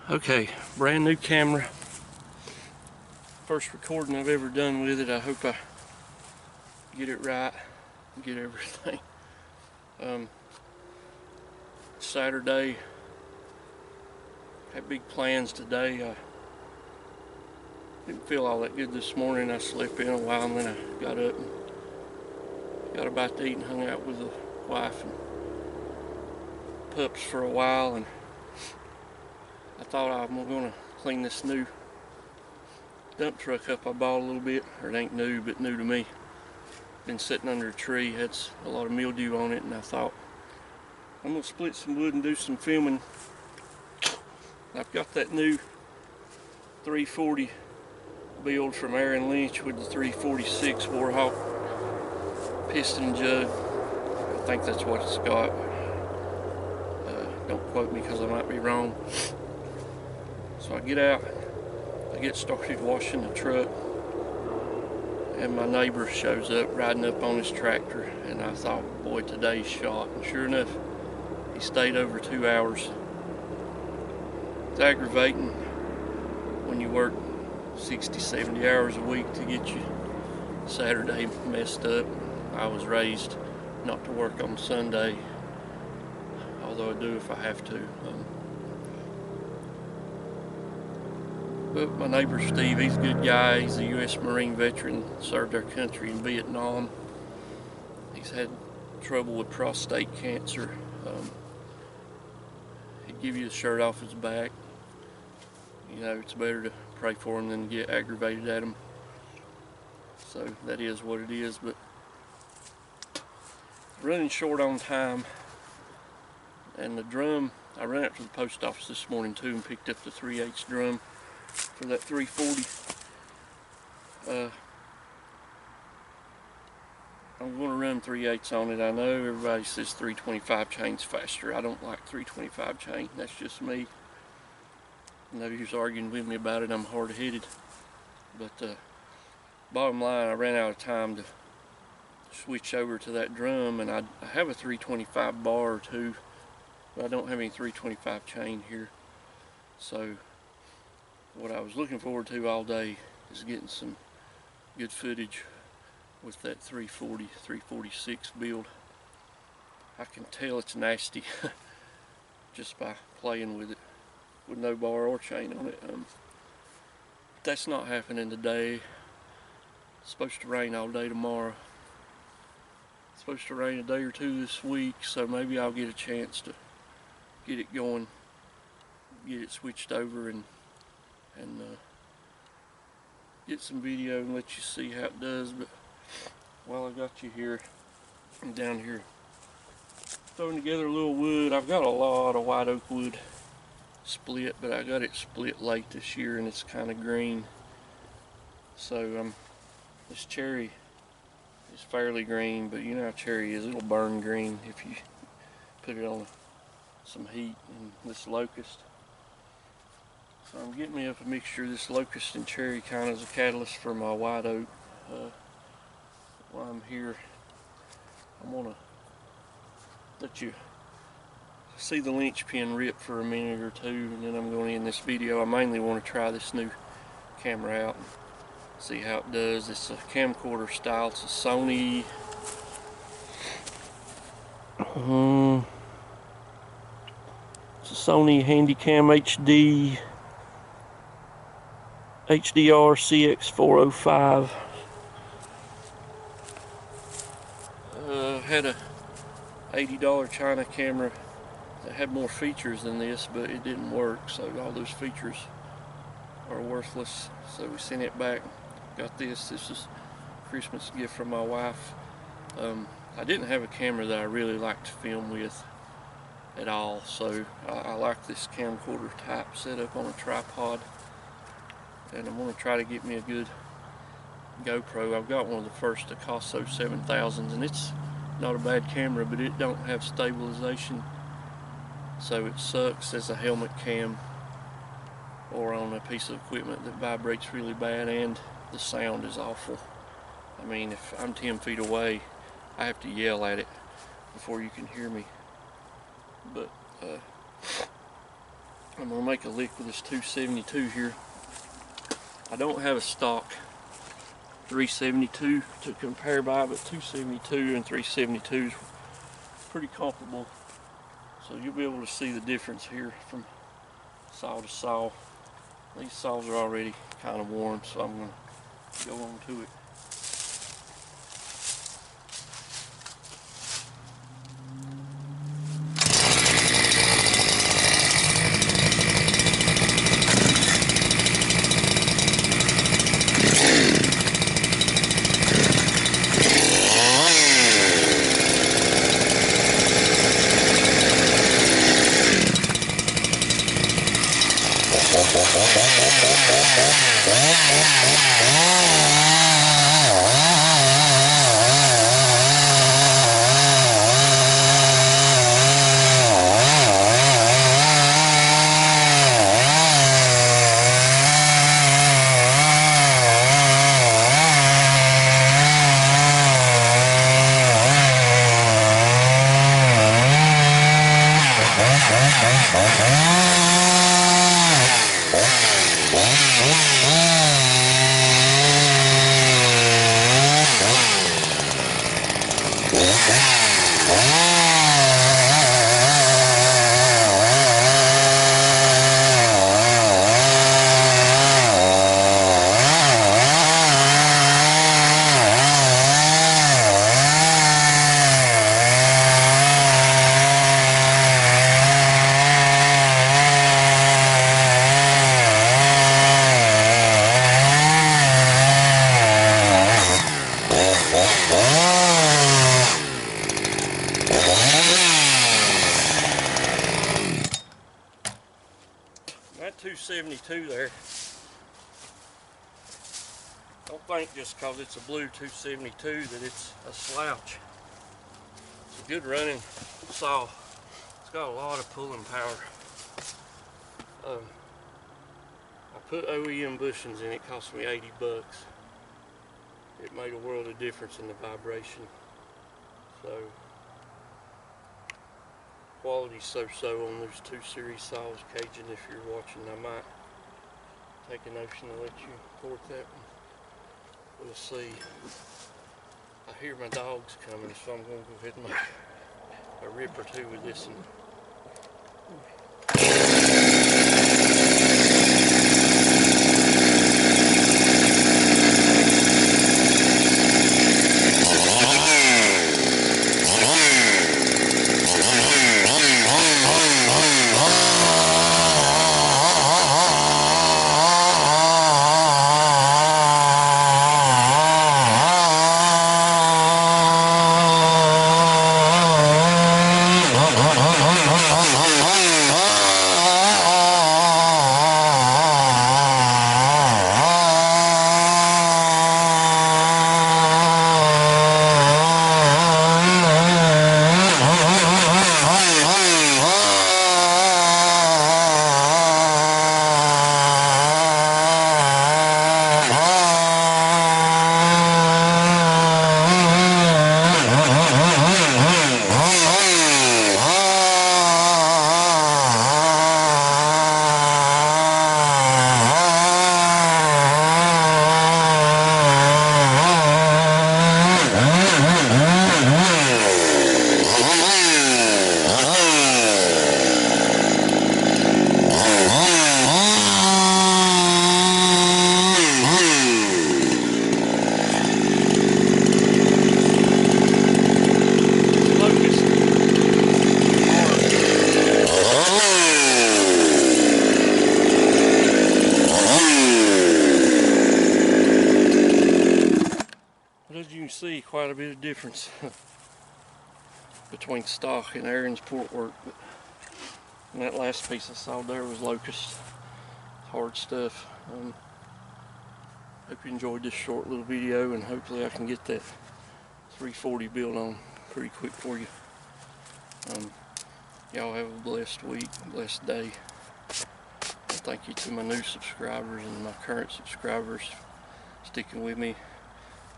Okay, brand new camera. First recording I've ever done with it. I hope I get it right, get everything. Saturday, had big plans today. I didn't feel all that good this morning. I slept in a while and then I got up and got about to eat and hung out with the wife and pups for a while, and I thought I'm gonna clean this new dump truck up I bought a little bit. Or it ain't new, but new to me. Been sitting under a tree, had a lot of mildew on it, and I thought I'm gonna split some wood and do some filming. I've got that new 340 build from Aaron Lynch with the 346 Warhawk piston jug. I think that's what it's got. Don't quote me because I might be wrong. So I get out, I get started washing the truck, and my neighbor shows up riding up on his tractor, and I thought, boy, today's shot. And sure enough, he stayed over 2 hours. It's aggravating when you work 60, 70 hours a week to get your Saturday messed up. I was raised not to work on Sunday, although I do if I have to. But my neighbor Steve, he's a good guy. He's a U.S. Marine veteran, served our country in Vietnam. He's had trouble with prostate cancer. He'd give you the shirt off his back. You know, it's better to pray for him than get aggravated at him. So that is what it is. But running short on time. And the drum, I ran up to the post office this morning too and picked up the 3/8 drum for that 340. I'm going to run 3/8 on it. I know everybody says 325 chain's faster. I don't like 325 chain. That's just me. Nobody's arguing with me about it. I'm hard-headed. But bottom line, I ran out of time to switch over to that drum, and I have a 325 bar or two, but I don't have any 325 chain here. So what I was looking forward to all day is getting some good footage with that 340, 346 build. I can tell it's nasty just by playing with it with no bar or chain on it. That's not happening today. It's supposed to rain all day tomorrow. It's supposed to rain a day or two this week, so maybe I'll get a chance to get it going, get it switched over, and get some video and let you see how it does. But while I got you here, I'm down here throwing together a little wood. I've got a lot of white oak wood split, but I got it split late this year and it's kind of green. So this cherry is fairly green, but you know how cherry is, it'll burn green if you put it on some heat. And this locust, so I'm getting me up a mixture of this locust and cherry kind of as a catalyst for my white oak. While I'm here, I'm gonna let you see the Lynch Pin rip for a minute or two, and then I'm going to end this video. I mainly want to try this new camera out and see how it does. It's a camcorder style. It's a Sony it's a Sony Handycam HD HDR CX405. Had a $80 China camera that had more features than this, but it didn't work, so all those features are worthless. So we sent it back. Got this. This is a Christmas gift from my wife. I didn't have a camera that I really liked to film with at all, so I like this camcorder type set up on a tripod, and I'm going to try to get me a good GoPro. I've got one of the first Picasso 7000s, and it's not a bad camera, but it don't have stabilization, so it sucks as a helmet cam or on a piece of equipment that vibrates really bad, and the sound is awful. I mean, if I'm 10 feet away, I have to yell at it before you can hear me. But I'm going to make a lick with this 272 here. I don't have a stock 372 to compare by, but 272 and 372 is pretty comparable. So you'll be able to see the difference here from saw to saw. These saws are already kind of worn, so I'm going to go on to it. That 272 there, don't think just because it's a blue 272 that it's a slouch. It's a good running saw. It's got a lot of pulling power. I put OEM bushings in it, cost me 80 bucks. It made a world of difference in the vibration. So quality's so-so on those 2 series saws. Cajun, if you're watching, I might take a notion to let you port that one. We'll see. I hear my dogs coming, so I'm going to go ahead and make a rip or two with this one. As you can see, quite a bit of difference between stock and Aaron's port work. And that last piece I saw there was locust. Hard stuff. Hope you enjoyed this short little video, and hopefully I can get that 340 built on pretty quick for you. Y'all have a blessed week, blessed day. And thank you to my new subscribers and my current subscribers sticking with me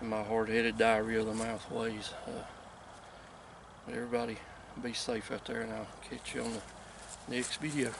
in my hard-headed diarrhea of the mouth ways. Everybody be safe out there, and I'll catch you on the next video.